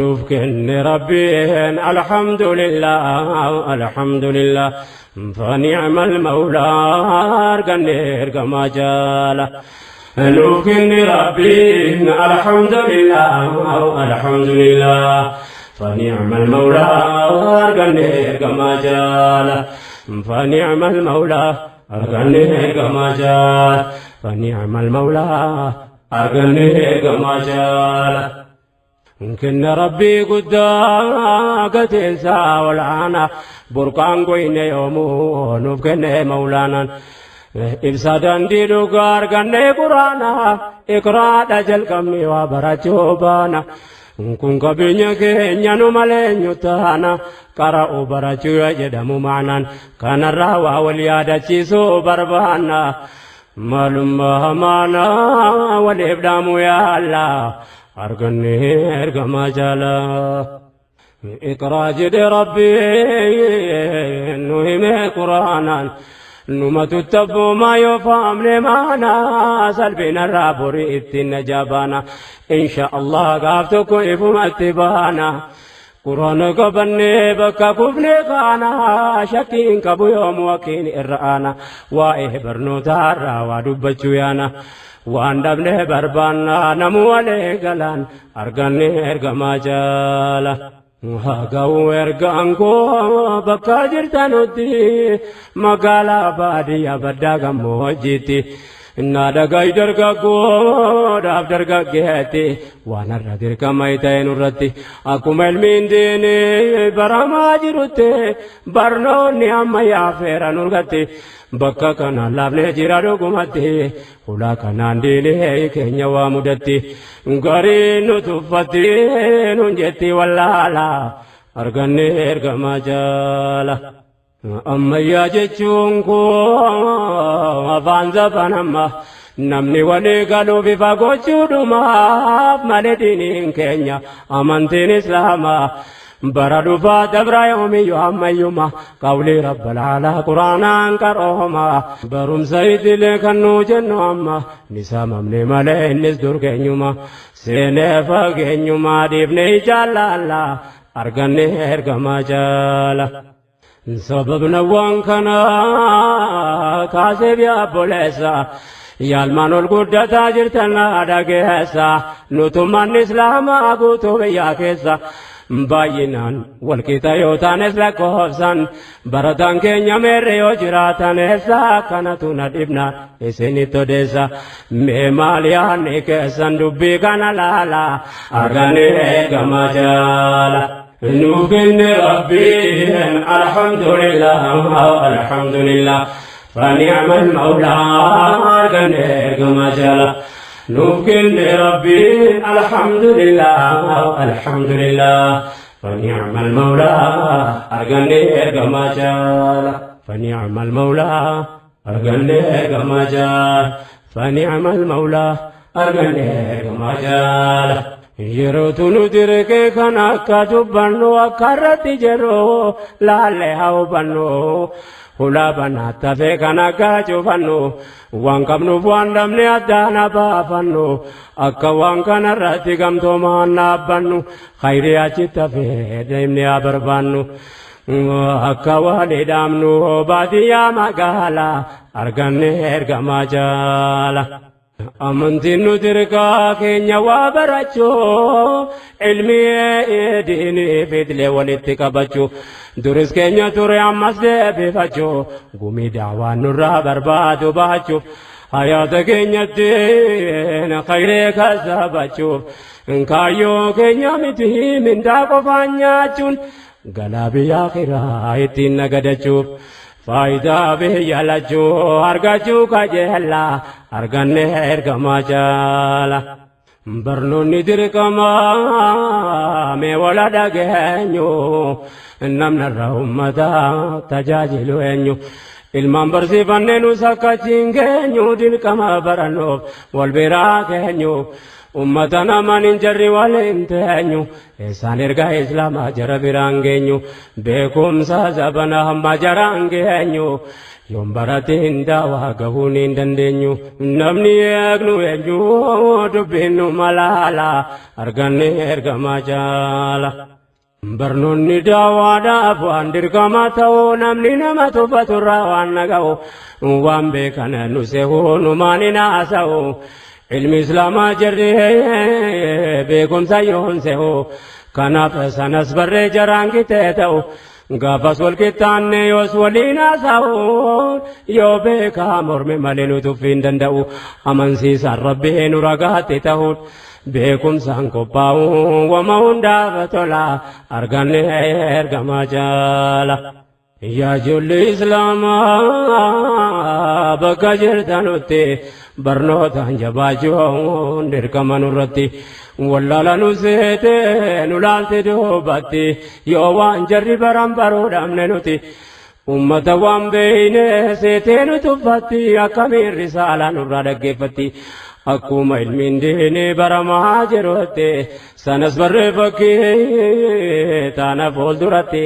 كن ربي الحمد لله الحمد لله فنعم المولى أرقنير كما جاله كن ربي الحمد لله الحمد لله فنعم المولى أرقنير كما جاله فنعم المولى أرقنير كما جاله فنعم المولى أرقنير كما جاله كن ربي قداك تنسى والعانا بركان قوين يومو نفكن مولانا إبسادان دي دوغار كن قرانا إقراد جل كمي وبرچوبانا كن قبينيا كينيا نمالين يتانا كارا برچو يجدمو معنا كان الرهوة واليادة چيسو بربانا معلوم مانا والإبدام يا الله أرقنير كما جالا إقراج ربي نهم قرآنا نمت التبو ما يفهم لمانا سلبنا الرابوري النجابانا إن شاء الله قافتك إفهم اتبانا قرآن قبني بكا كفني قانا شكين كبو يوم وكين إرآنا وإه برنو تارا ودبتشو يانا وان دبله بربانا نمو عليه قلان أرغني إرغما جالا وهاقو إرغانكو بكا جرتانوتي مقالا باديا بداقا موجيتي نادا غاي درغاقو داب درغاقيتي وانا ردرك ميتين رتي اكو ملمين ديني براما جروتي برنو نعم يا فيرا نورغتي بكا كان لابني جرادو قمتي ولا كان ديني كينيا ومدتي غاري نتفتي ننجتي والله لا أرغني إرغما جالا أما ياجتشونكو أفانزا فنما نمني ولي قالوا بفاقوشو دماء مالدين كينيا أمانتين إسلاما برادو فاتبرا يومي يوم يوما قولي رب العلا قرانا كروهما بروم سيد لكنو جنو أما نسام أمني مالي نسدور كينيوما سينيفا كينيوما ديبني جالالا أرغني إرغما جالا سبب نوان كنا كاسب يا بوليسا يالمانو القدة تاجر تنا داكيسا نتمان إسلام أقوتو بيا كيسا باينان والكتا يوتان إسلاك وحفظان بردان كينيا ميريو جراتان إسا كانتو ندبنا إسيني توديسا ميماليان نكسان دبي كان لالا أرغاني كما جالا نوكن ربي الحمد لله الحمد لله فنعم المولى أرغني كما جالا نوكن ربي الحمد لله الحمد لله فنعم المولى أرغني كما جالا فنعم المولى أرغني كما جالا فنعم المولى أرغني كما جالا يروتو ندرك كان أكا بنو أكارت جرو لالي هاو بنو هلا بناتا في كان أكا بنو وان كمنو فوان دمني أدانا بافنو أكا وان كان راتي كمتو مانا بنو خيري أجتا في ديمني أبربانو أكا والي دامنو باديا مقالا أرغني إرغما جالا أمنتي ندركا كينيا وابرچو علمي ديني فيدلي ولتكبچو درس كينيا توري عمس دي بفچو قومي دعوان نرى بربادو باچو حياة كينيا دين خيري كذابچو انكايو كينيا متي من داكو فانياچون غلابي آخرا ايتين نگدچو فايدة به يلجو أرجو كجهلا أرجنه إرجما جالا برنو ندير كما مولدا جهنيو نمنا الرحمة تجاجلو إنيو ilman barsiifannee nu sakkachiin keenyu din kama baranoof wal biraa keenyu ummatana manin jarri waliin teenyu isaan ergaa islaamaa jara biraan geenyu beekumsa zabana hamma jaraan geenyu yoom barateen daawaa gahuu hin dandeenyu namni eegnu eenyu dubbinnu malaala arganne ergamaa jaala barnoonni daawaadhaaf waan dirqama ta'uu namni nama tuffaturraa waan naga'u waan beekan nu seehuu numaan hin haasa'u ilmi islaamaa jarri beekumsa yoon seehuu kanaaf sanas barree jaraan kitee ta'u gaafas wal qixxaanne yoos waliin haasa'u yoo beekaa morme malee nu tuffii hin danda'u amansiisaan rabbii nu ragaatti ta'uun beekumsaan qophaa'u wama hundaaf tola arganne ergamaa jaala yaa ijoollee islaamaa bakka jirtanutti barnootaan jabaachuun dirqama nurratti wallaala nu seete nu laalte duubatti yoo waan jarri baran baruu dhabne nuti ummata waan beeyne seetee nu tuffatti akkamiin risaalaa nurraa dhaggeeffatti akkuma ilmiin diinii baramaa jirutti sanas barree fakkii taana fuulduratti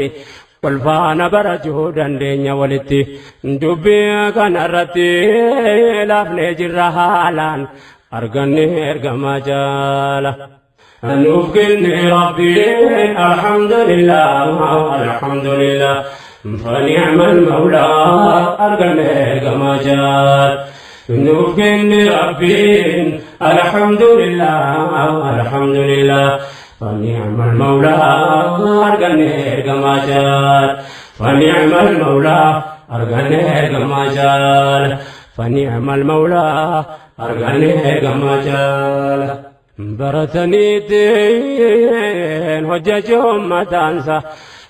wal faana barachuu dandeenya walitti dubbii kanarratti laafnee jirra haalaan arganne ergamaa jaala nuuf kenne rabbiin alhamdulillah فنعم المولى أرقنا كما جاء نوف كن ربين الحمد لله فنعم المولى أرقنا كما جاء فنعم المولى أرقنا كما جاء فنعم المولى أرقنا كما جاء برتني دين وجههم متانسا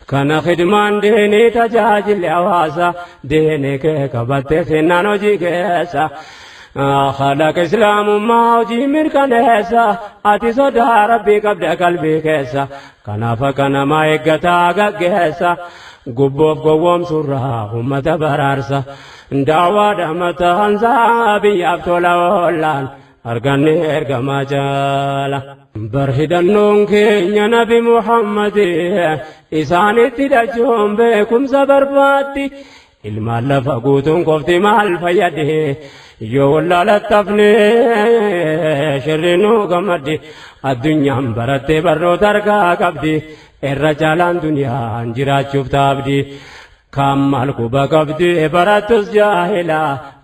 كان خدمان ديني تجاجل عواسا ديني كبت سنانو جيكيسا خلق اسلام ما وجي مركن هيسا اتي صدى ربي قبل قلبي كيسا كان فكان ما يقتا قيسا قبوف قوام سرها همة برارسا دعوة دمت هنزا بيابتولا ولان أرغني إرغما جالا برهدنون كينيا نبي محمد إساني تدجون بكم سبرباتي ilmaan lafa guutuun qofti maal fayyade yoo wallaalatafne shirrinuu gammadde addunyaan barattee barnoota argaa qabdi irra caalaan duniyaan jiraachuuf taabdi kan maal quba qabdi barattus jaahila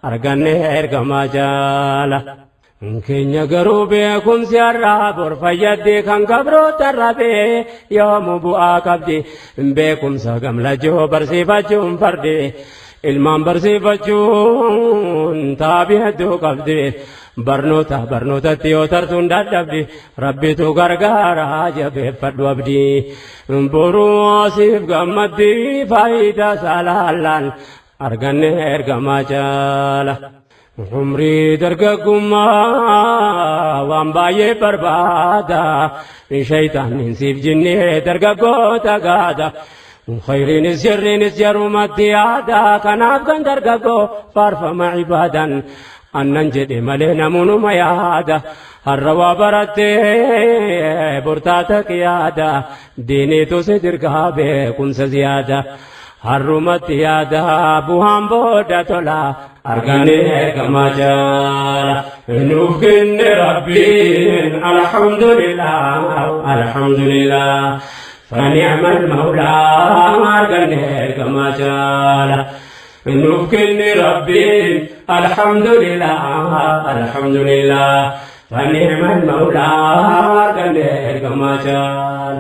arganne ergamaa jaala keenya garuu beekumsi har'aa bor fayyadde kan gabroota rabee yoomu bu'aa qabdi beekumsa gamlachuu barsiifachuun farde ilmaan barsiifachuun taabii hedduu qabdi barnootatti yoo tartuun dadhabdi rabbitu gargaara jabeeffadhu abdii boruu asiif gammaddi faayidaa salaalaan arganne ergamaa jaala عمري درقكما وانباي بربادا شيطان نسيب جني درقكو تقادا خير نسجر نسجر مديادا كناف كان درقكو فارف مع عبادا أننجد ملينا منو ميادا الروا برتي برتاتك يادا ديني تسدر كابي كنس زيادا حرمت يادا بوهام بودا تولا أرغاني كما جاء نوفكن ربين الحمد لله فنعم المولى أرغاني كما جاء نوفكن ربين الحمد لله فنعم المولى أرغاني كما جاء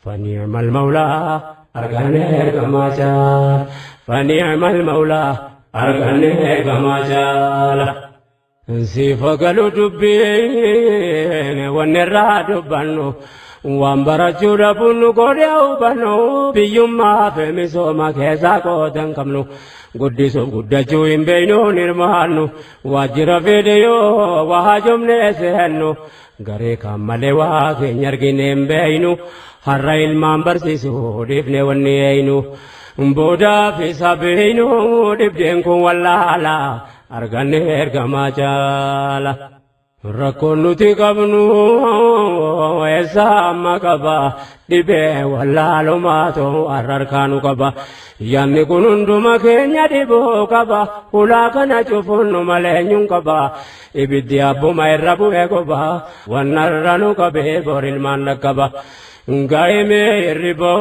فنعم المولى أرغاني كما جاء فنعم المولى أرغاني كما جاء سيفا قالوا دبين ونرى دبانو وانبرجو ربونو قوليو بانو بيوما فمسو ما كيسا قوتن كمنو قدسو قدجو إن بينو نرمانو واجر فيديو وحاجم نسهنو غري كمالي واكي نرغين بينو harra ilmaan barsiisuu dhiifne wanni eeynu boodaa fi sabeeynu dhibdeen kun wallaala arganne ergamaa jaala rakkoon nuti qabnu eessa amma qaba dhibee wallaalumaatu harkaanu qaba yaanni kun hunduma keenya dhibuu qaba ulaa kana cufunnu maleenyuun qaba ibiddi abbuma irra bu'ee qoba wannarra nu qabee borilmaan dhaqqaba gaa'imee hirriboo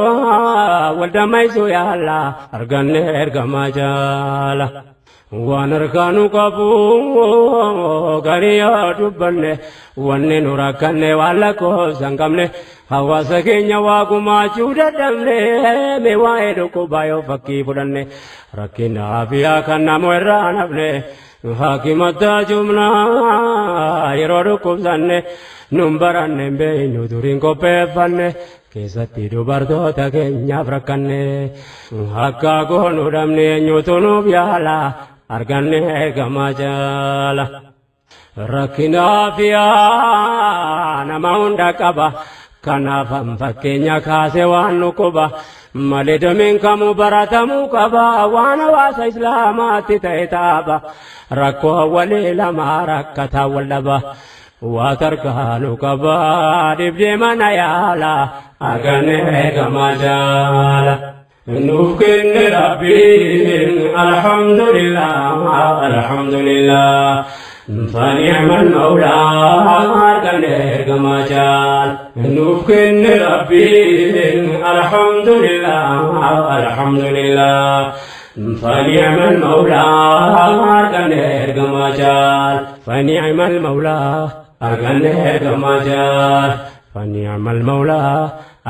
waldammaysu yaalla arganne ergamaa jaala waan harkaanu qabu garii yoo dubbanne wanni nu rakkanne waan lakkoofsan qabne hawaasa keenya waa gumaachuu dadhabne mee waa'ee dhukkubaa yoo fakkii fudhanne rakkinaa fi kan namoo irraa nafne hakimataa jumnaa yeroo dhukkubsanne nun baranne beeynu duriin qopheeffanne keessatti dubartoota keenyaaf rakkanne akka goonu dhabne eenyutu nuuf yaala arganne ergamaa jaala rakkinaa fi nama hunda qaba kanaaf fakkeenya kaase waan nu quba malee dameen kamuu baratamuu qaba waan hawaasa islaamaatti ta'e taaba rakkoo walii lamaa rakkataa wal dhaba waa tarkaanu qaba dhibdee mana yaala arganne ergamaa jaala nuuf kenne rabbiin alhamdulillah alhamdulillah فنعم المولى arganne ergamaa jaala nuuf kenne rabbiin alhamdulillah alhamdulillah فنعم المولى arganne ergamaa jaala فنعم المولى arganne ergamaa jaala فنعم المولى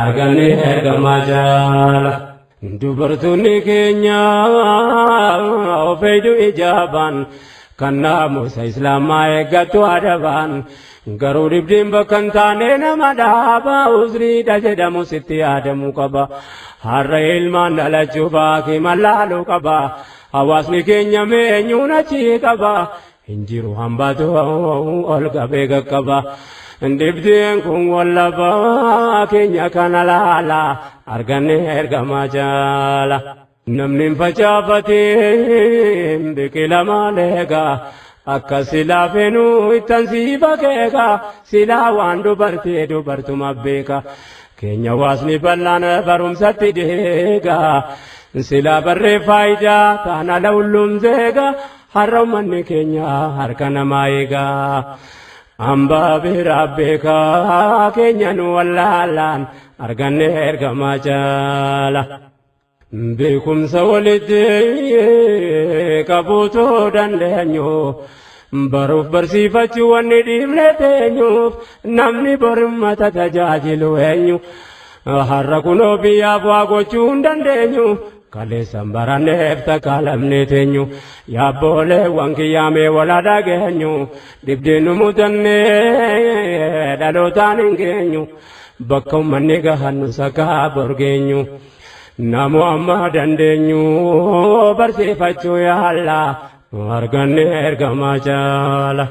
arganne ergamaa jaala dubartoonni keenya ofeeydu ijaaban kan naamusa islaamaa eeggatu adabaan garuu dhibdiin bakka hin taane nama dhaaba uzriidha jedhamu sitti yaadamuu qaba har'a ilmaan dhalachuuf hakiima laaluu qaba hawaasni keenya meenyuun achi qaba hin jiru hambaatu ol qabee qaqqaba dhibdeen kun wallaba keenya kana laala arganne ergamaa jaala namni facaafatiin biqila maaleega akka silaa feenuu ittan siiba keeka silaa waan dubartuma beeka keenya waasni bal'aan barumsatti deega silaa barree faayidaa taana lawullumseega har'a ummanni keenya harka namaa eega hambaa biraa beeka keenya nu wallaalaan arganne ergamaa jaala beekumsa walitti qabuutoo dandeenyu baruuf barsiifachuu wanni dhiibne teenyuuf namni borimmata tajaajilu eenyu har'a kunoo biyyaaf waa gochuu hin dandeenyu kaleessan baranneef takaalamne teenyu yaabbooleewwan kiyyaamee wala dhageenyu dhibdeen nu mudannee dhalootaan hin geenyu bakka ummanni gahannu sakaa borgeenyu namu amma dandeenyu barsiifachuu yaalla arganne ergamaa jaala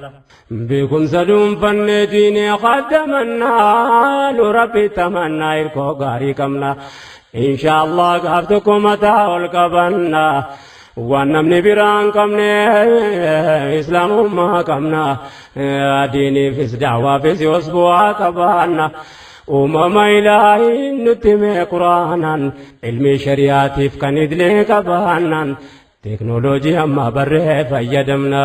beekumsa dhuunfannee diinee qaddamannaa nu rabbi tamannaa hirkoo gaarii qabna inshaallah gaaf tokko mataa ol qabanna waan namni biraan qabne islaamummaa qabna diiniifis daawaafis yoos bu'aa qabaanna uumama ilaahi nutti mee quraanan ilmi shari'aatiif kan idilee qabaannan teknooloojii amma barree fayyadamna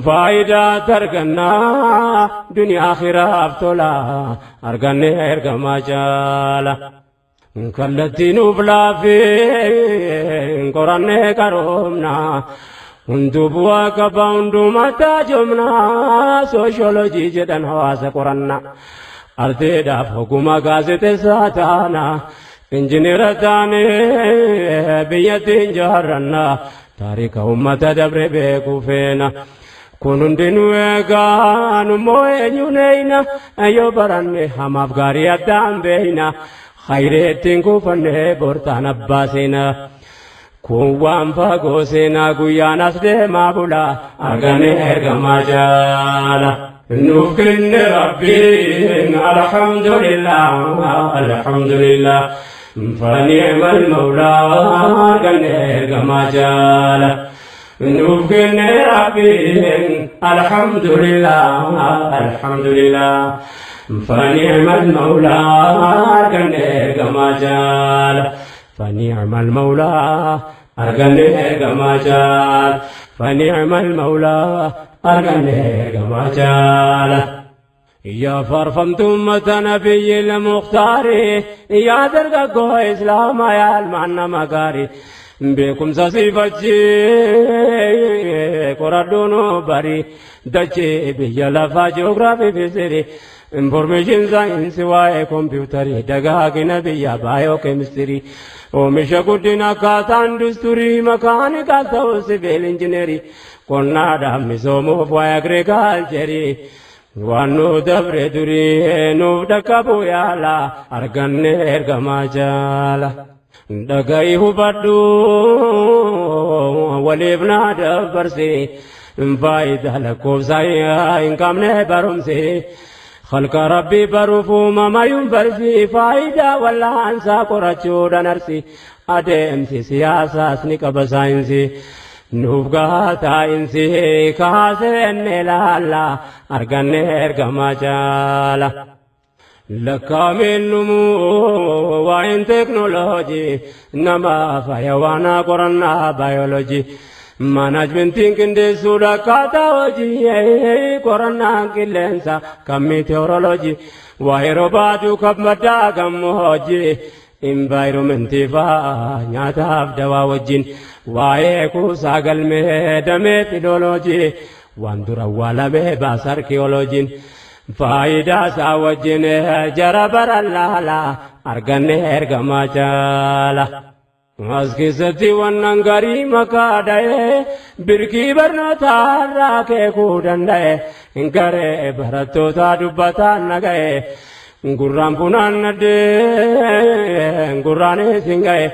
faayidaa argannaa duniyaa akhiraaf tola arganne ergamaa jaala kallattii nuuf laafee qoranne qaroomna hunduu bu'aa qaba hundumataa jomna sooshoolojii jedhan hawaasa qoranna arteedhaaf oguma gaazexeessaa taana injineera taane biyyattiin jaarranna taarika ummata dabre beekuu feena kun hundinuu eegaa nummoo eenyuneeyna yoo baranne hamaaf gaarii addaan beeyna khayreettiin kuufanne bortaan abbaa seena kun waan fagoo seenaa guyyaan as deemaa bula arganne ergamaa jaala nuuf kenne rabbiin alhamdulillah alhamdulillah فنعم المولى arganne ergamaa jaala نوفن ربي الحمد لله الحمد لله فنعم المولى أرجني كما جال فنعم المولى أرجني كما جال فنعم المولى أرجني كما جال يا فرفمت أمة نبي المختار يا درجة إسلام يا المعنى مكاري بكم ساسيفجي قردونو بري دجي بيا لفا جغرافي فيزيري انفورميشن ساينس واي كمبيوتري دغاغي نبيا بايو كيمستري ومشا قدنا كاتان دستوري مكانيكال تو سيفيل انجينيري قلنا دامي سومو فواي اغريكالچري وانو دبر دري نو دكابو يالا ارغني ارغما جالا دغاي هبدو وليبنا دبرسي فايدة لكوب زي إنكم نبرمسي خلق ربي بروفو ما ينبرسي فايدة ولا أنسى قرأتشو دنرسي أدمسي سياسة سنك بساينسي نوفقا تاينسي كاسن لالا أرغن إرغما جالا لكامل نمو وين تكنولوجي نما فيوانا قرنا بيولوجي مانجمنت تhinking سودا كاتاوجي قرنا كيلنسا كميتيورولوجي وايروبادو كبمدا غموجي environment فا نياتا دوا وجين وايكو ساغل ميدمي فيلولوجي واندورا ولا مي باساركيولوجين فايدا ساوجين جربر الله ارغن ارغما جالا Askisati wannan gari maka daye birki barnoota raakee kuudan daye gare barattoota dubbataan nagaye gurraan funaan naddee gurraanis hin gaye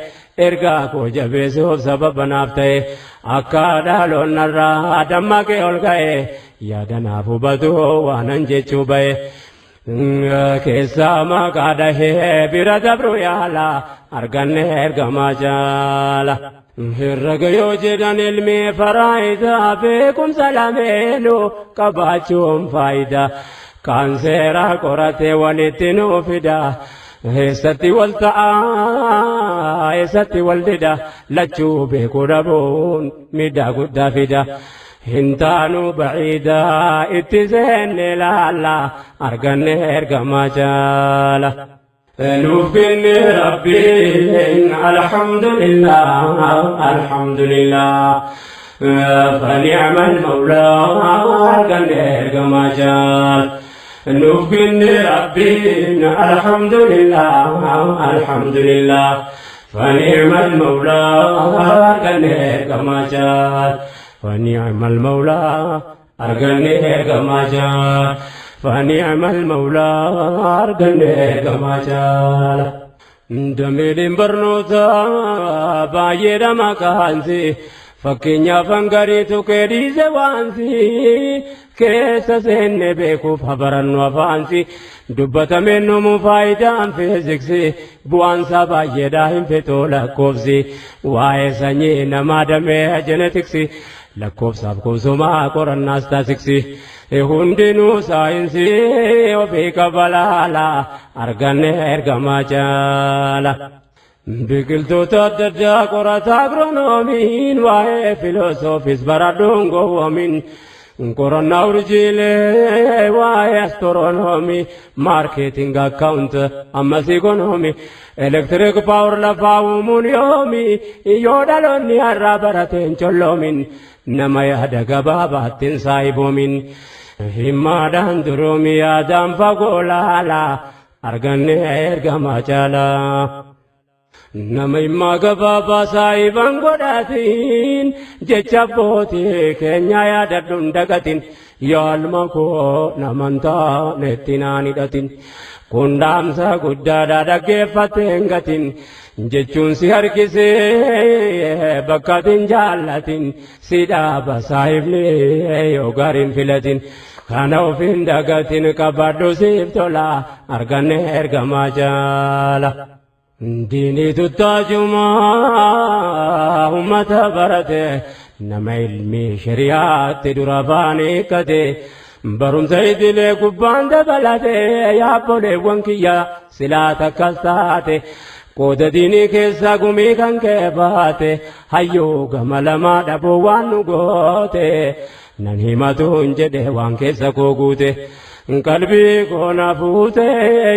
ergaa koo jabeessuuf sababa naaf ta'e akka dhaaloon narraa dammaqee ol ka'e yaadanaaf hubatu waanan jechuu ba'e. Keessa maqaa dhahee bira dabru yaala arganne ergamaa jaala. Herrega yoo jedhan ilmi faraayidaa beekumsa lameenuu qabaachuun faayidaa. Kan seeraa qoratee walitti nuu fida. Eessatti wal ta'a eessatti wal dida lachuu beekuu dhabuun miidhaa guddaa fida. هنتانو بعيدا اتزين لالا أرغن ارغما جالا نوفن ربي الحمد لله الحمد لله فنعم المولى أرغن ارغما جالا نوفن ربي الحمد لله الحمد لله فنعم المولى أرغن ارغما جالا فنعم المولى أرغني كما جاء فنعم المولى أرغني كما جاء دميل برنوتا بايدا مكانسي فكينيا فانغاريتو كيدي زوانسي كيسا سين بيكو فبرن وفانسي دبتا منو مفايدا فيزيكسي بوانسا بايدا هم فتولا كوفسي وايساني نمادمي جنتكسي لكوفساب كوسوما قرنا ستاسكسي هندنو ساينسي وبيك بلالا أرغني ارغما جالا بقلتو تدجا قرات أغرونومين واي فيلوسوفيس برادونغو ومين قرنا ورجيلي واي استرونومي ماركتينغ اكاونت أمسي ايكونومي إلكتريك باور لفاومون يومي يودالوني الرابرتين چلومين نما يهدق باباتين سايبومين هما دان درومي آدم فقولالا أرغني ارغما جالا نما إما قبابا سايبان قداتين جيشابوتي كينيا ياددون دقاتين يالمكو نمانتا نتناني داتين كندامسا قدادا دقيفتين قاتين jechuun si harkisee bakkatiin jaallatin si dhaaba saayifnee yoo gaariin filatin kana ofiin dagatin qabadhu siif tola arganne ergamaa jaala. Diinii tuttaajumaa ummata barate nama ilmi shari'aatti dura baanee kate barumsa idilee gubbaan dabalate yaabboleewwan kiyya silaa takkas taate qooda diinii keessa gumii kan kee baate hayyoo gama lamaa dhaboo waan nu goote nan himatuun jedhe waan keessa koo guute qalbii koona fuute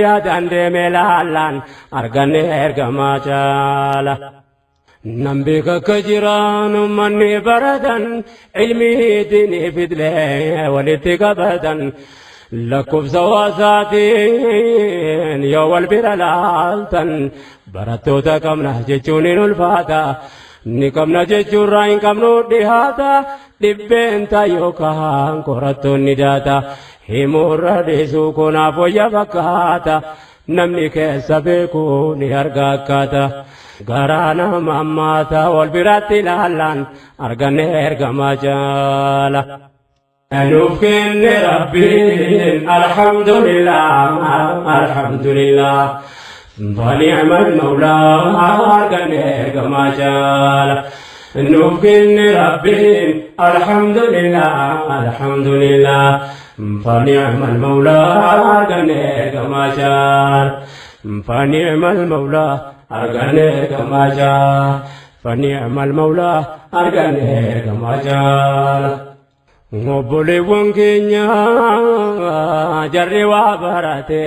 yaadaan deemee laallaan arganne ergamaa caala. Nan beeka akka jiraan ummanni baratan ilmii diinii fidlee walitti qabatan lakkoofsa hawaasaatiin yoo wal bira laaltan barattoota qabna jechuun hin ulfaata ni qabna jechuurraa hin qabnu dhihaata dhibbeenta yookaan qorattoonni daata himuurra dhiisuu kunaaf wayya fakkaata namni keessa beeku ni arga akkaata. Garaa nama ammaata wal biratti ilaallaan arganne ergamaa caala. Nuuf kenne rabbiin alhamdulillah alhamdulillah fani'mal mawlaa arganne ergamaa caala. Nuuf kenne rabbiin alhamdulillah alhamdulillah fani'mal mawlaa arganne ergamaa caala. Fani'mal mawlaa arganne ergamaa caala. Fani'mal mawlaa arganne ergamaa caala. Obboleewwan keenya jarri waa barate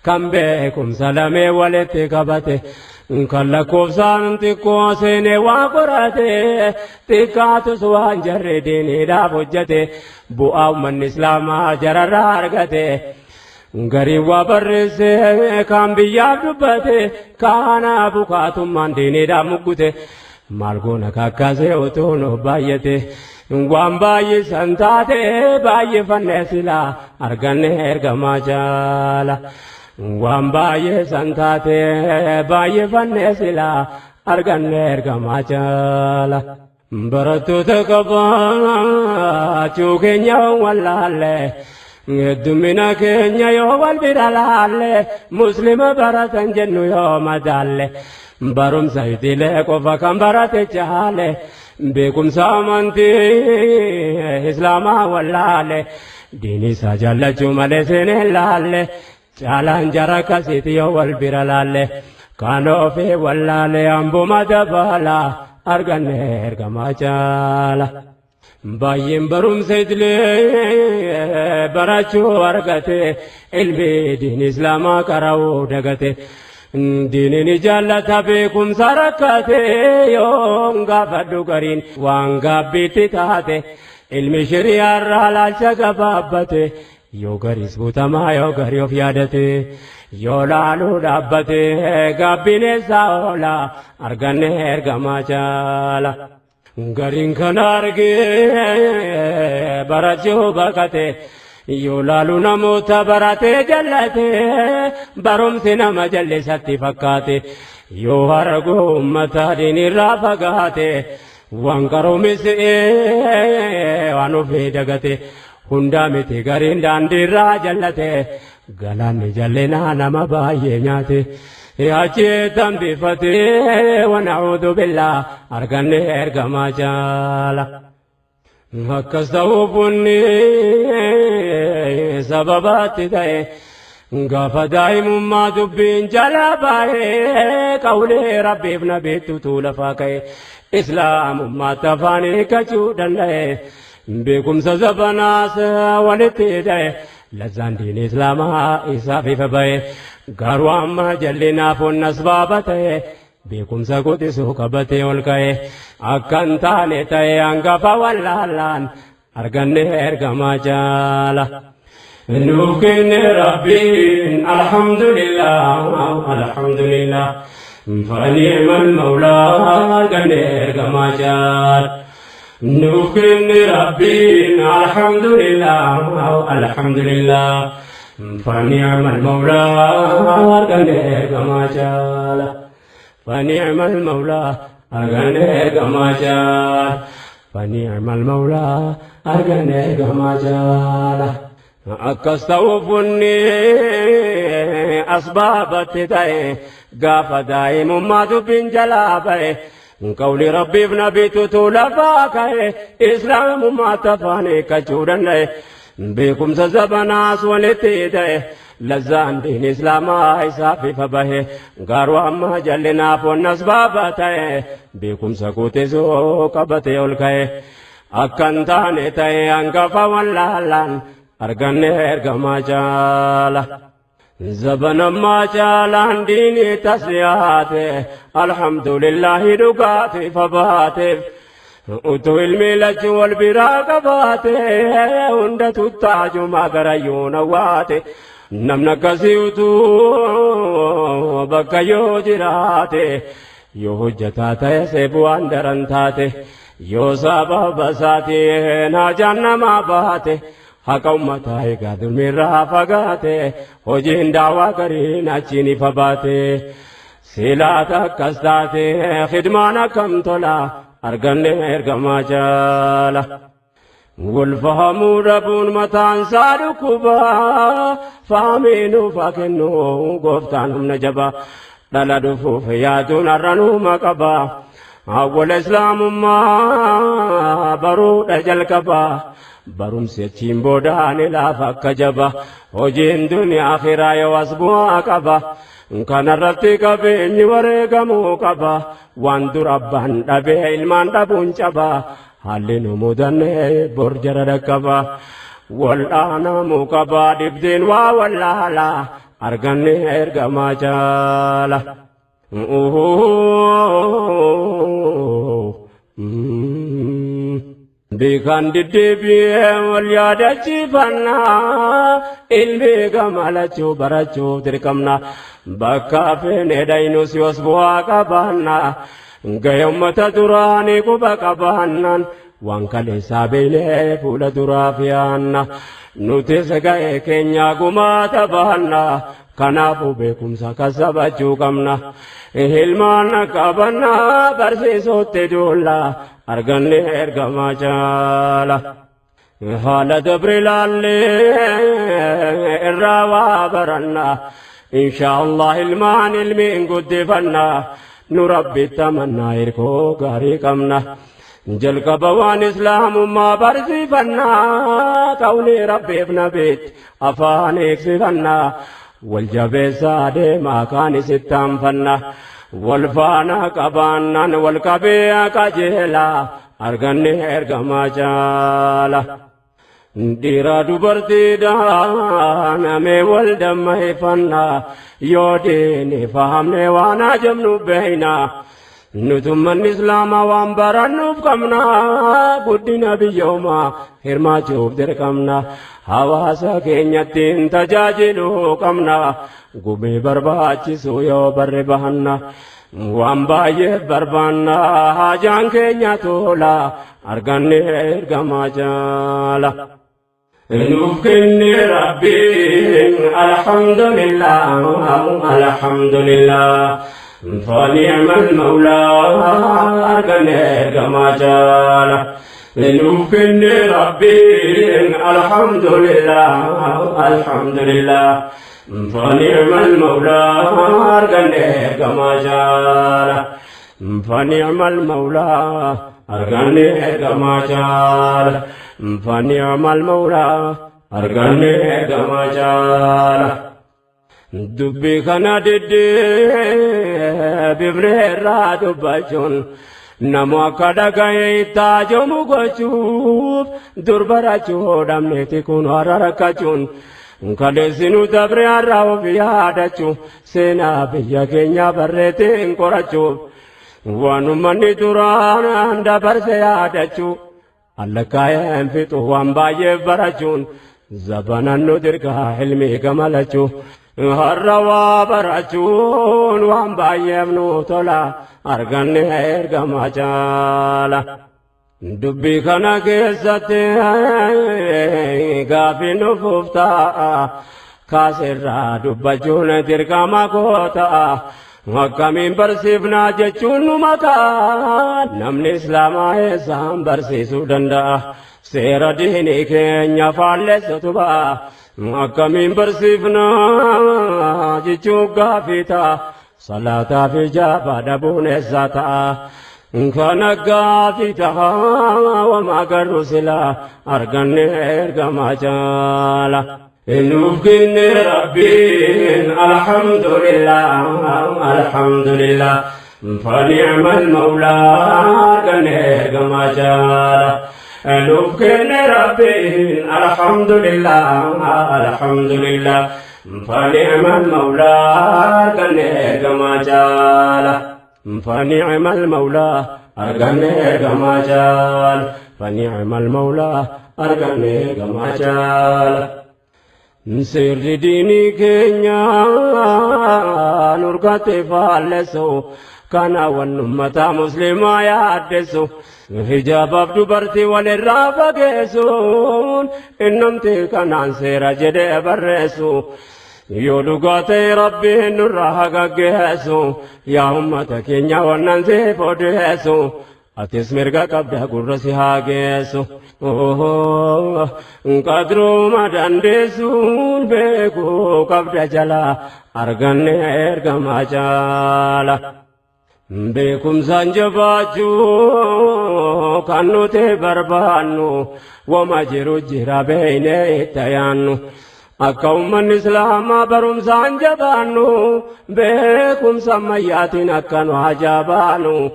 kan beekumsa lamee walitti qabate kan lakkoofsaan xiqqoo seenee waa qorate xiqqaatus waan jarri diiniidhaaf hojjete bu'aa uummanni islaamaa jararraa argate. Garii waa barreesse kan biyyaaf dubbate kana bukaatummaan diiniidhaaf muggute maal goona kakkaasee otoo nu baay'ate waan baay'isan taate baay'ifannee silaa arganne ergamaa caala. Waan baay'isan taate baay'ifannee silaa arganne ergamaa caala. Barattoota qabaachuu keenya wallaalle heddumina keenya yoo wal bira laalle muslima baratan jennu yoo madaalle barumsa idilee qofa kan barate caale beekumsa amantii islaamaa wallaale diinii isaa jaallachuu malee seenee laalle caalaan jara akkasiiti yoo wal bira laalle kan ofii wallaale hambuma dabalaa arganne ergamaa caala. Baay'een barumsa idilee barachuu argate ilmi diinii islaamaa qara'uu dagate diiniin jaallata beekumsa rakkate yoo gaafadhu gariin waan gaabbiitti taate ilmi shari'aarraa laalcha gabaabbate yoo gariis butamaa yoo garii of yaadate yoo laaluu dhaabbate gaabbiin eessaa oola arganne ergamaa caala. Gariin kan argee barachuu baqate yoo laalu namoota baratee jallate barumsi nama jallisatti fakkaate yoo argu ummata diinirraa fagaate waan qaroomisee waan ofii dagate hundaa miti gariin daandiirraa jallate galaanni jallinaa nama baay'ee nyaate. Achi tambifate wana'uudhu billaa arganne ergamaa caala. Akkas ta'uufunni sababaatti ta'e gaafa daa'imummaa dubbiin jalaa baay'ee qawlee rabbiif nabiittutu lafaa ka'e islaamummaatti afaan hiikkachuu danda'e beekumsa zabanaas walitti hidha'e lazzaan diinii islaamaa isaaf ifa ba'e. Garuu amma jallinaaf onnas baaba ta'e beekumsa guutisuu qabatee ol ka'e akkan taane ta'e hangafa wallaallaan arganne ergamaa caala. Nuuf kenne rabbiin alhamdulillah alhamdulillah fani'mal mawlaa arganne ergamaa caala. Nuuf kenne rabbiin alhamdulillah alhamdulillah fani'mal mawlaa arganne ergamaa caala. Fani'mal mawlaa arganne ergamaa caala. Fani'mal mawlaa arganne ergamaa caala. Akkas ta'uufunni asbaabatti ta'e gaafa daa'imummaa dubbiin jalaa ba'e قولي ربي ابن بيت تولفاك إسلام ما تفاني كجورن بكم سزبناس ولتيده لزان دين إسلام إسافي فبه غارو أما جلنا فونس بابته بكم سكوتي سوكبتي أولكي أكن تاني تي أنقفا واللالان أرغن إرغما جالا زبن ما جالان ديني تسلياتي الحمد لله دقاتي فباتي أتو الميلج والبراق باتي وندت التاج ما غريون واتي نمنا كسيوتو بكا يو جراتي يو هجتاتي سيبوان درنتاتي يو سابا بساتي ناجان ما باتي حق أمتاي قادر من رافقاتي وجين دعوة كرينا چيني فباتي سيلاتا كستاتي خدمانا كم طلا أرغن إرغما جالا والفهم ربون متان ساركوبا فامينو فاكنو قفتانهم نجبا للا دفوف ياتون الرنو مقبا أول إسلام ما برود جلكبا برم سيتشين بودان لا فكجبا وجين دنيا آخرا يواسبوا كبا كان رتك بيني ورقمو كبا وان دربان دبي علمان دبون جبا حالين مدن برجر ركبا والآنا مكبا دبدين واللالا أرغن إرغما جالا بكان ددبي واليادتي فنا إلمي كمالتو براتو تركمنا بكا فين داينو سيوس بواكا بانا غيوم تدراني كوباكا بانا وانكالي سابيلي فولا درافيانا نوتيس غاية كينيا قما تبانا كنافو بكم ساكسابا جوكمنا إهلمانا كابانا برسيسو تدولا أرغن إرغما جالا حالة دبرلالي الروا برنا إن شاء الله المان المين قد فنا نربي التمنى إركو غاري كمنا جلق بوان إسلام ما برسي فنا قولي ربي ابن بيت أفانيك سفنا والجبي سادي ما كان ستام فنا والفانا كبانا والكبيا كجهلا أرغن إرغما جالا ديرا دبرتي دانا مي والدم فنا يوديني فهمني وانا جمنو بينا نتم الإسلام وانبرنو بكمنا قدنا بيوما هرما جوب دركمنا حواسا كينيتين تجاجلو كمنا قبي برباچي سويو بربهنا وانبايه بربانا حاجان كينيا تولا أرغن إرغما جالا نفكني ربي الحمد لله الحمد لله فنعم المولى أرغن إرغما جالا نفكني ربي الحمد لله الحمد لله فنعم المولى أرغن إرغما جالا فنعم المولى أرغن إرغما جالا فنعم المولى أرغن إرغما جالا دبي كنا ددي ببرهرا دبجون نمو كدغاي تاجو مغچوب دربراچو دمنتي كون هرركچون كدسنو دبرياراو بيادچو سينا بيا كينيا برتين كورچو وانمني درانا دبرسيادچو اللكايم فيتو وانباي برچون زبانانو دركا حلمي كمالچو هروا برچون وانباي منو تولا أرغن إرغما جالا دبي كنا كيستي غافي نفوفتا كاسرا دبجون درغما كوتا وكمين برسيفنا جچون مكا نمن إسلاما إسام برسيسو دندا سير ديني كينيا فالسطبا وكمين برسيفنا جچو غافيتا صلاة في جابا دبون الزاتا كان قافتا وما قروا سلا أرقني إرقما جالا نفقن ربي الحمد لله الحمد لله فنعم المولى أرقني إرقما جالا نفقن ربي الحمد لله الحمد لله فنعم المولى أرقني إرقما جالا فنعم المولى أرقني كما جال فنعم المولى أرقني كما جال سر ديني كينيا نرقات فالسو كان والنمة مسلمة يعدسو حجاب عبدو برتي والرافة كيسون إنمتي كان سير جدي برسو يودغاتي ربي نرها غغهسو يا امتا كينيا وننسي فودهسو اتسمرغا قبدا غرسي هاغيسو قدرو مدندسون بكو قبدا جلا ارغني ارغما جالا بكم سانجباجو كانوتي بربانو وما جرو جرا بيني تيانو أكوم الإسلام برم سانجبانو بكم سمياتين أكنو عجبانو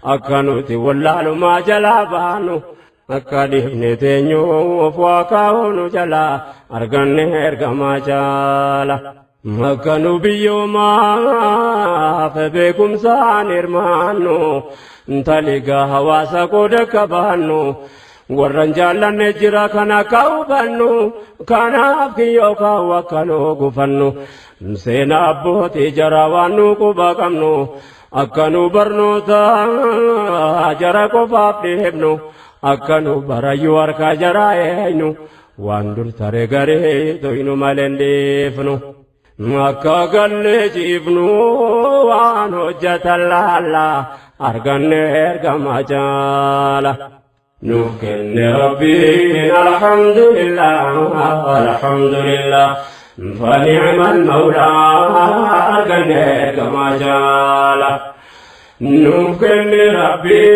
أكنو تولالو ما جلابانو أكاديم نتنيو وفواكاونو جلا أرغني إرغما جالا أكنو بيوما فبكم سانيرمانو تلقى هواسا قودك بانو warran jaallanne jira kana kaawbannu kanaaf kiyyoo kaawwakkanoo gufannu seenaa abbootii jara waan nu quba qabnu akkanuu barnoota jara qofaaf dhiibnu akkanuu barayyuu harkaa jara eenyu waan dur tare garee toynu maleen dhiifnu akka gallee ciifnu waan hojjetan laalla arganne ergama jaala نوكن ربي الحمد لله الحمد لله فنعم المولى أرقني كما جالا نوكن ربي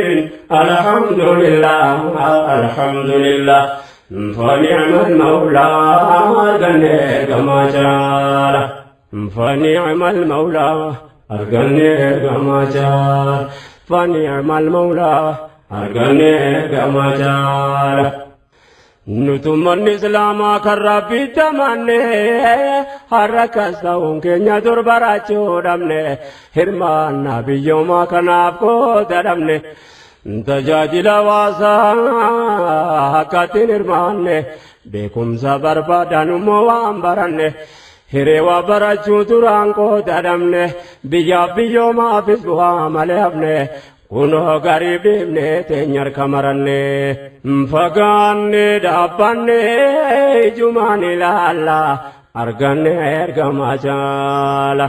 الحمد لله الحمد لله فنعم المولى أرقني كما جالا فنعم المولى أرقني كما جالا فنعم المولى أرقني كما جال نتم الإسلام كرب تمنى حركة سون كنيا درباراتو دمنه هرمان نبي يوم كنابكو درمنه تجاجل واسا كاتين هرمانه بكم صبر بدن موامبرنه هروا براتو ترانكو درمنه بيا ما فيسوا ملهبنه كنو غريب نتنير كمرني فغاني دابني جماني لالا أرغني إرغما جالا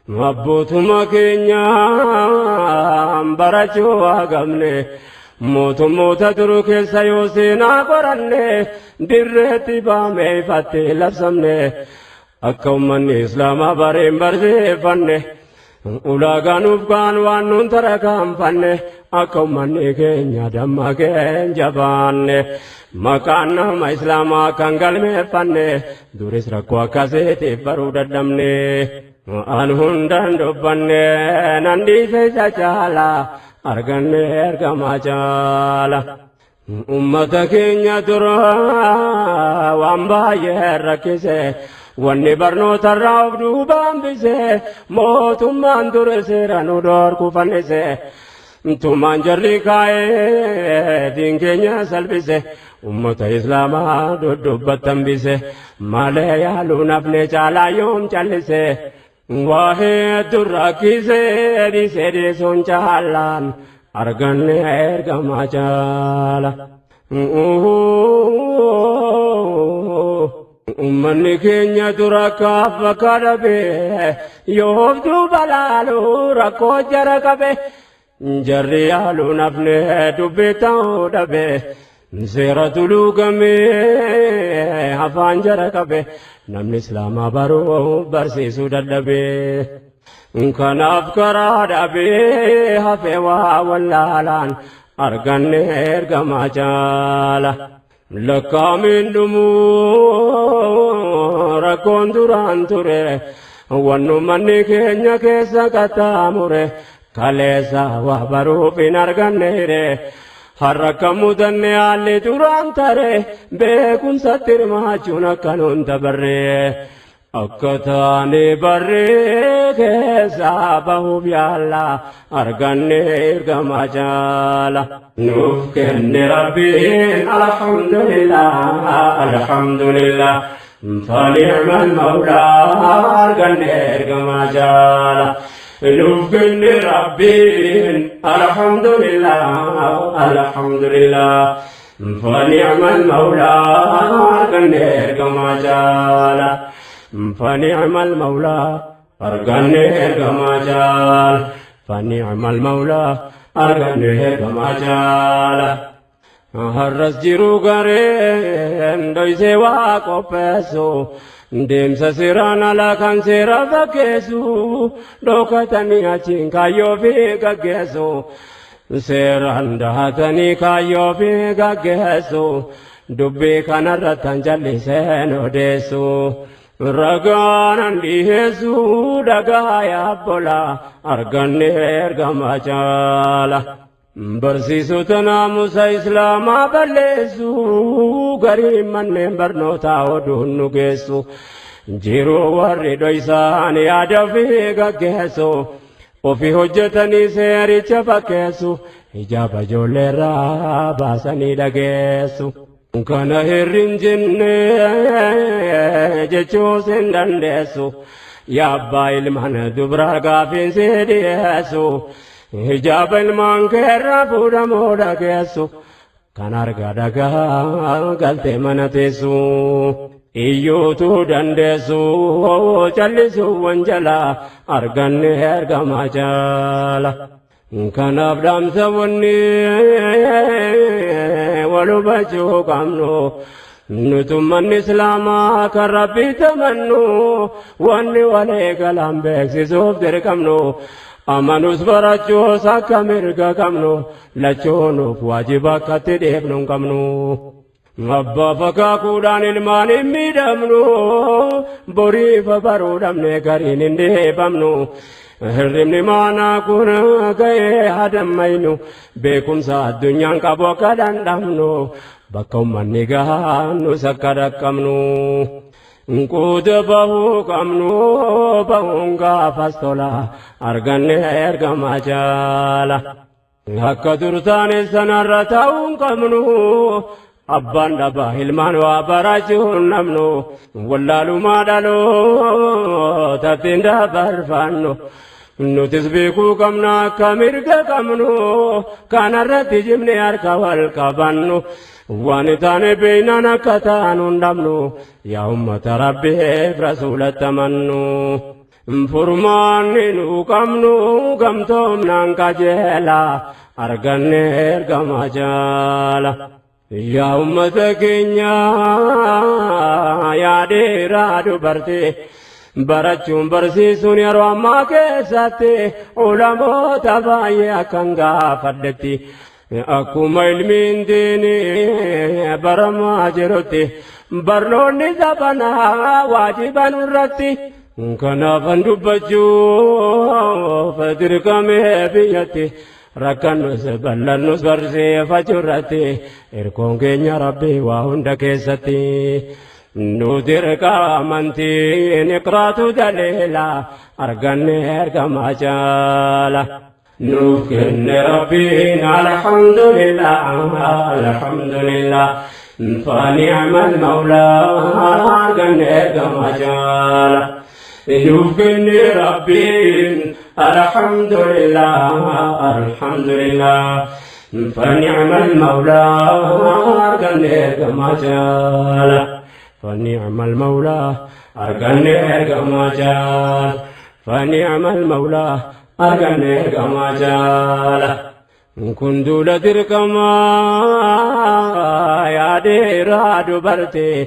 مبوتو مكينيا برچو آغمني موتو موتا دروكي سيوسينا قرني درتي بامي فتي لفظمني أكومن إسلام بريم برزيفني ulaagaan ufgaan waan nun tarakaan fanne akka ummanni keenya damma keenya jabaanne maqaan nama islaamaa kan galmeeffanne duris rakkoo akkasiitiif baruu dadhabne an hundaan dubbanne nan dhiise isa caala arganne ergamaa caala ummata keenya dura waan baay'ee rakkise wanni barnoota irraa of duubaan bise mootummaan dure seera nu dhorku fannise tumaan jarri kaa'ee diin keenya salphise ummata islaamaa dudubbattan bise malee yaaluu nafne caalaa yoom callise waa hedduu rakkise dhiise dhiisuun caalaan arganne ergamaa caala ummanni keenya dura kaafa kadhabe yoo duuba laalu rakkoo jara qabe jarri yaaluu nafne dubbii ta'uu dhabe seera tuluu gamee afaan jara qabe namni islaamaa baruu barsiisuu dadhabe kanaaf karaa dhabee hafe waa wallaalaan arganne ergamaa jaala lakkaamiin dhumuu rakkoon duraan ture wannu manni keenya keessa qaxxaamure kaleessa waa baruuf hin arganneere harrakka mudanne haalli duraan tare beekumsatti hirmaachuun akkanuun dabarree akka taane barree keessaa bahuuf yaalla arganne ergamaa jaala nuuf kenne rabbiin alhamdulillah alhamdulillah فنعم المولى أرجعني إرجما جالا نوفقن ربين الحمد لله الحمد لله فنعم المولى أرجعني إرجما جالا فنعم المولى أرجعني إرجما جالا فنعم المولى أرجعني إرجما جالا harras jiru gareen dhoysee waa qopheessu deemsa seeraan alaa kan seera fakkeessu dhokatanii achiin kaayyoo fi gaggeessu seeraan dahatanii kaayyoo fi gaggeessu dubbii kanarrattan jalliseen odeessu ragaanan dhiheessu dhagaa yaabbola arganne ergamaa jaala barsiisota naamusa islaamaa balleessu garii manneen barnootaa oduun nu geessu jiruu warri dhoysaan yaada ofii gaggeessu ofii hojjetanii seericha fakkeessu hijaaba ijoolleerraa baasanii dhageessu kana hirrin jenne jechuus hin dandeessu yaabbaa ilmaan dubraa gaafiinsi dhiyeessu hijaaba ilmaan keerraa fuudhamoo dhageessu kan arga dhagaa galtee mana teessu iyyuutu dandeessu callisuu wanjalaa arganne ergamaa jaala kanaaf dhaamsa wanni wal hubachuu qabnu nutummanni islaamaa kan rabbii tamannu wanni walee galaan beeksisuuf dirqamnu amanus barachuus akka mirga qabnu lachoonuuf waajiba akkatti dheebnu hin qabnu abbaa fakaakuudhaan ilmaan hin miidhamnu boriifa baruu dhabne gariin hin dheebamnu hirribni maanaa kun ga'ee hadammaynu beekumsa addunyaan qabu akka dandhamnu bakka ummanni gahaannus akka dhaqqabnu Nkuuta bahuu qabnu bahuun gaafas tola arganne ergamaa jaala akka turtaane sanarra ta'uun qabnu abbaan dhabaa ilmaan waa barachuun namnu wallaalumaa dhalootatti dabarfannu nutis beekuu qabna akka mirga qabnu kanarratti jibne harka wal qabannu waan taane beeynaan akka taanu hin dhabnu yaa ummata rabbiif rasuulatti amannu furmaanni nu qabnu gamtoomnaan qajeela arganne ergamaa jaala yaa ummata keenya yaa dheeraa dubartee barachuun barsiisuun yeroo ammaa keessatti ulamoota baay'ee akkan gaafadhetti akkuma ilmiin diinii baramaa jirutti barnoonni sabanaa waajiban irratti kanaafan dubbachuuf dirqamee biyyatti rakkannus bal'annus barsiifachuu irratti hirkoon keenya rabbii waa hunda keessatti nuti dirqamantiin iqraatu daleela arganne ergamaa jaala nuuf kenne rabbiin alhamdulillah alhamdulillah فنعم المولى arganne ergamaa jaala nuuf kenne rabbiin alhamdulillah alhamdulillah فنعم المولى arganne ergamaa jaala فنعم المولى arganne ergamaa jaala فنعم المولى arganne ergamaa jaala kun duula dirqamaa yaadee dubartee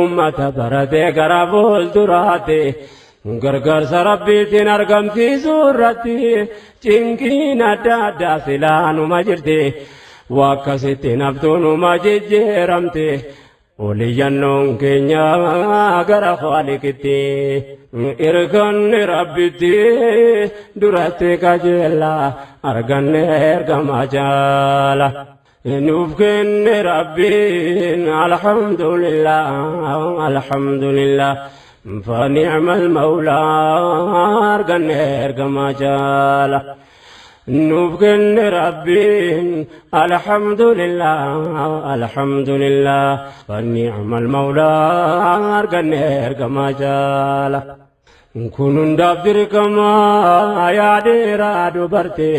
ummata baratee gara fuulduraatti gargaarsa rabbiitiin argamsiisuu irratti cinqiin adda addaa silaanuma jirti waakkasittiin haftuunuma jijjiiramte oliyyannoon keenya gara Khaliqitti irkanni rabbitti duratti qajeella arganne ergama jaala nuuf kenne rabbiin alhamdulillah فنعم المولى أرجن إرجما جالا نوفقن ربي الحمد لله فنعم المولى أرجن إرجما جالا كنون دبر كما يا ديرا دبرتي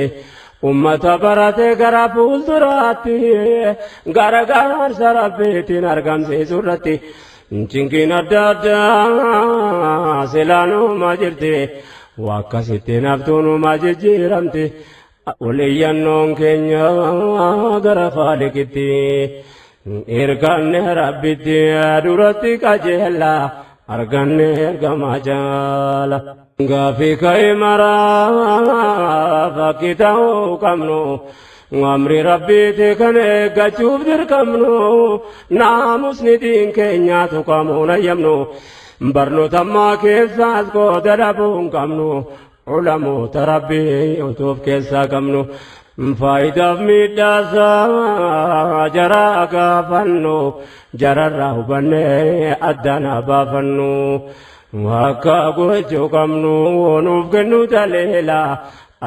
أمة براتي غرافول دراتي غرغار سرابتي نرجم سيزورتي cinqiin adda addaa silaanuma jirti waakkasittiin haftuunuma jijjiiramti oliyyannoon keenya gara Khaliqitti irkanne rabbitti duratti qajeella arganne ergama jaala gaafii ka'e maraa fakkii ta'uu qabnu amri rabbiiti kan eeggachuuf dirqamnu naamusni diin keenya tuqamuun ayyamnu barnoota ammaa keessaas qooda dhabuu hin qabnu ulamoota rabbii utuuf keessaa qabnu faayidaaf miidhaasaa jaraa gaafannu jararraa hubannee addaan baafannu akka gochuu qabnu nuuf kennu taleela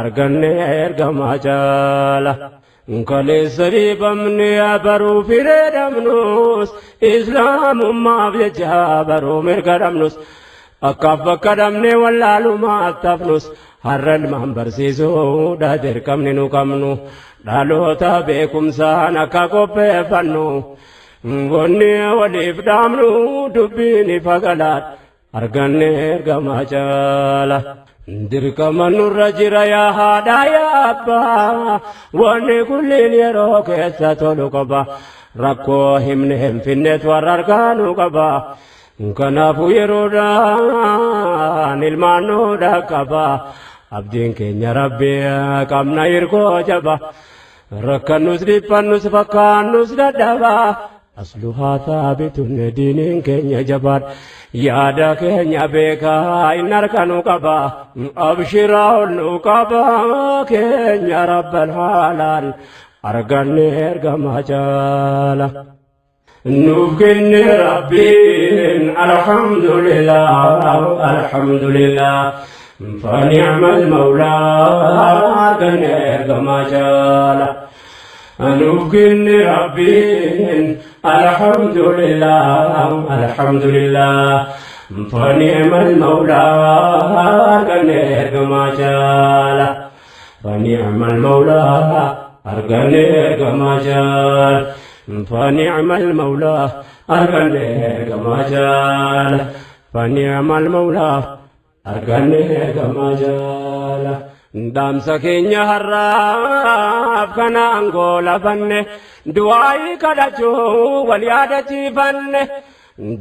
arganne ergama jaala kaleessa dhiibamne baruu fireedhamnus islaamummaaf jecha baruu mirga dhabnus akkaaf bakka dhabne wallaalumaaf tafnus har'a ilmaan barsiisuudha dirqamni nu qabnu dhaloota beekumsaan akka qopheeffannu wanni waliif dhaamnu dubbiin ifa galaadha arganne ergama jaala dirqama nurra jira yaa haadha yaa abbaa wanni kulliin yeroo keessa tolu qaba rakkoo himne hin finneet warra argaanu qaba kanaafuu yeroodhaan ilmaan nu dhaqqaba abdiin keenya rabbi qabna hirkoo jaba rakkannus dhiphannus fakkaannus dadhaba asluhaa thaabitun diiniin keenya jabaadha yaada keenya beekaa hin harkanu qaba abshiraa olnu qaba keenya rabbal haalaan arganne ergama jaala nuuf kenne rabbiin alhamdulillah فنعم المولى أرجن إرجما جالا نوكن ربي الحمد لله فنعم المولى أرجن إرجما جالا فنعم المولى أرجن إرجما جالا فنعم المولى أرجن إرجما جالا فنعم المولى arganne ergama jaala dhaamsa keenya har'aaf kana angoola banne du'aayii kadhachuu wal yaadachiifanne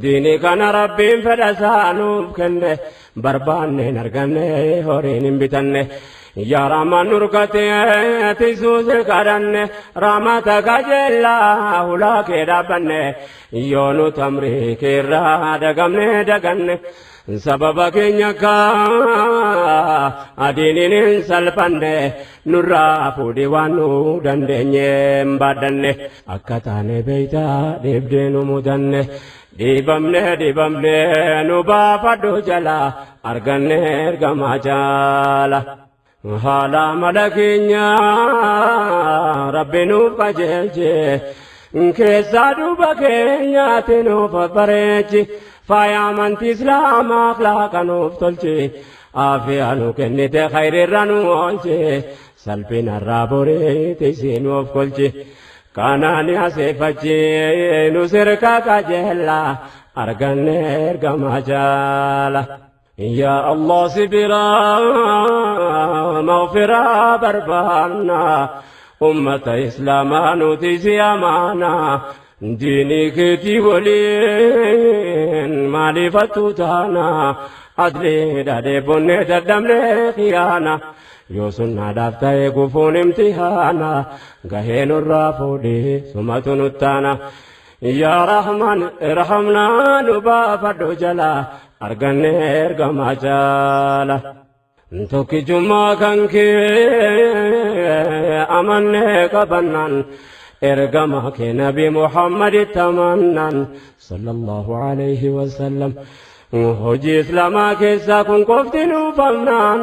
diini kana rabbiin fedha isaanuuf kenne barbaanne hin arganne horiin hin bitanne yaa raamaan nurkate tisuusi kadhanne raamata kajeellaa hulaa kee dhaabbanne yoo nu tamrii keerraa daganne sababa keenya kaa adiiniin hin salphanne nurraa fuudhi waan nu dandeenye hin baaddanne akka taane beeytaa dhiibdee nu mudanne dhiibamne nu baafadhu jala arganne ergama jaala haala mala keenya rabbi nuuf qajeelche keessaa duuba keenyaati nuuf bareechi faaya amantii islaamaa akhlaaqa nuuf tolche aafiyaa nu kennite khayrirra nu oolche salphinarraa boreete isii nuuf kolche kanaani aseeffachi nu sirka qajeella arganne ergama jaala yaa Allah sibiraa mawfiraa barbaanna ummata islaamaa nuti si amaana ديني كتي ولين مالي فتوتانا أدري دادي بني تدملي خيانا يوسنا دافتا يقفون امتحانا غهين الرافودي سمة نتانا يا رحمن ارحمنا نبا فدو جلا أرغني ارغما جالا توكي جمع كنكي أمني كبنان ارغما كي نبي محمد تمنان صلى الله عليه وسلم هجي إسلاما كيسا كن كفتنو فمنان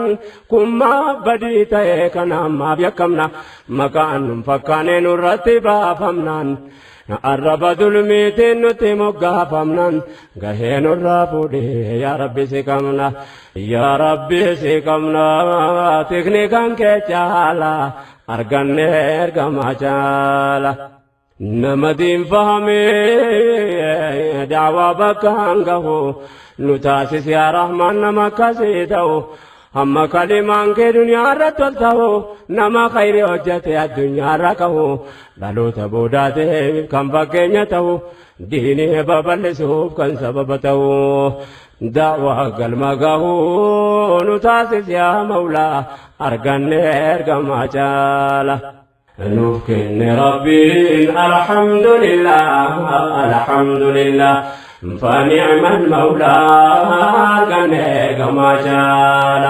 كما بديت ايكنا ما بيكمنا مكان فكانين رتبا فمنان الرب ظلميتين نتمقى فمنان غهين الرافودي يا ربي سيكمنا يا ربي سيكمنا تكنيكان كيشالا أرغن ارغما جالا نمدين فهمي دعوة بكانغه نتاسس يا رحمن نما كسيتو أما كلمان كي دنيا رتلتو نما خير وجهت الدنيا ركو لالو تبوداته كم فكينيتو ديني ببلسوف كان سببتو دعوة قلمقه نتاسس يا مولا أرغن ارغما جالا نفكن ربي الحمد لله الحمد لله فنعم المولى غنيك ما شاء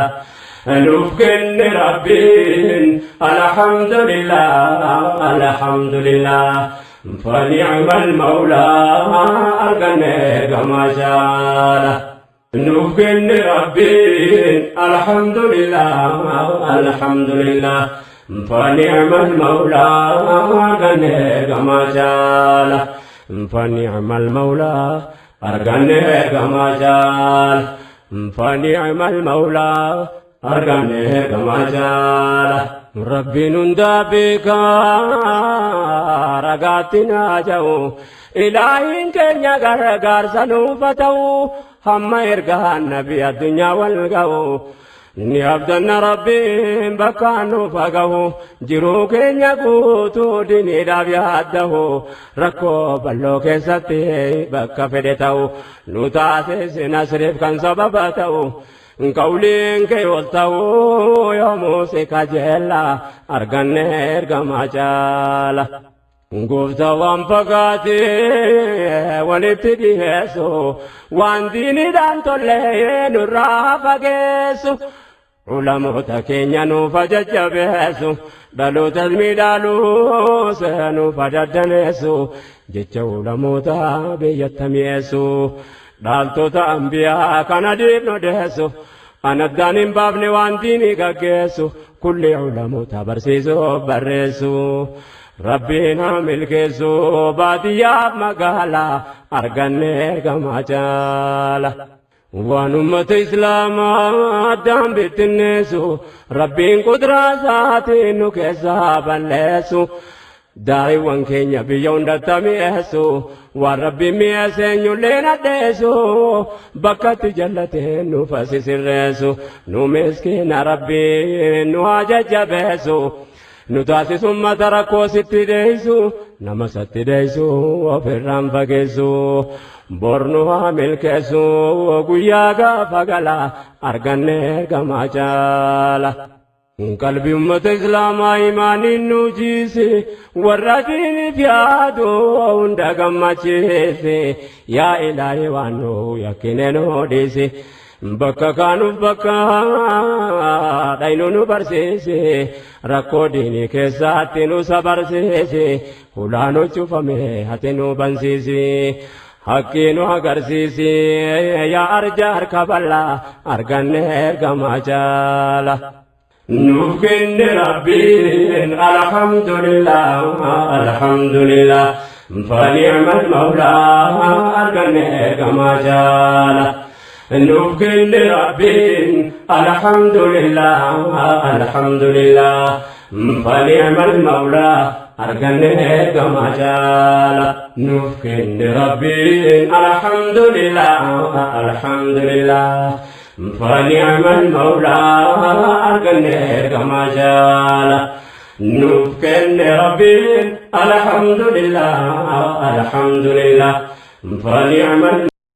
نفكن ربي الحمد لله الحمد لله فنعم المولى غنيك ما شاء نفكن ربي الحمد لله الحمد لله فنعم المولى غنيك ما شاء فنعم المولى أرغنيك ما شاء فنعم المولى أرغنيك ما شاء ربي نندابك رغاتنا جو إلهين كنيا غرغار سنوفتو هم إرغان نبي الدنيا والغو ni abdanna rabbiin bakkaannu fagahu jiruu keenya guutuu diniidhaaf yaaddahu rakkoo balloo keessatti bakka fedhe ta'u nu taasise nasriif kan sababa ta'u qawliin kee ol ta'u yoomuu si kajeella arganne ergamaa caala Gooftaa waan fagaatee walitti dhiheessu waan diiniidhaan tollee nurraa fageessu ulamoota keenya nuuf jajjabeessu dhalootas miidhaaluus nuuf daddaneessu jecha ulamoota biyyatti mi'eessu dhaaltota ambiyaa kana diin odeessu anaddaan hin baafne waan diinii gaggeessu kulli ulamoota barsiisuuf barreessu. ربنا ملكسو باديا مغالا أرغني ارغما جالا ونمت إسلام دام بتنسو ربين قدرة ذاتي كيسا بلسو داري وانكينيا بيون دتميسو وربي ميسين يولينا ديسو بكت جلتين نفسي سرسو نمسكين ربي نواجه جبسو نتاسي ثم تركوا ستديسو نما ستديسو وفرام فقسو bornuha milkeessu guyyaa gaafa gala arganne ergamaa caala. Qalbii ummata islaamaa imaaniin nu jiise warra diiniif yaadu hunda gammachiise yaa ilaahi waan nu yakkine nu dhiise bakka kaanuuf bakka dhaynu nu barsiise rakkoo diinii keessatti nu sabarsiise hulaanu cufame hati nu bansiise. Hakkinu agarsiisi yaa arja harka bal'aa arganne ergamaa caala. Nuuf kenne rabbiin alhamdulillah alhamdulillah fani'mal mawlaa arganne ergamaa caala. Nuuf kenne rabbiin alhamdulillah alhamdulillah fani'mal mawlaa arganne ergamaa caala. Nuuf kenne rabbiin alhamdulillah alhamdulillah fani'mal mawlaa arganne ergamaa caala. نفكن ربي الحمد لله الحمد لله فنعم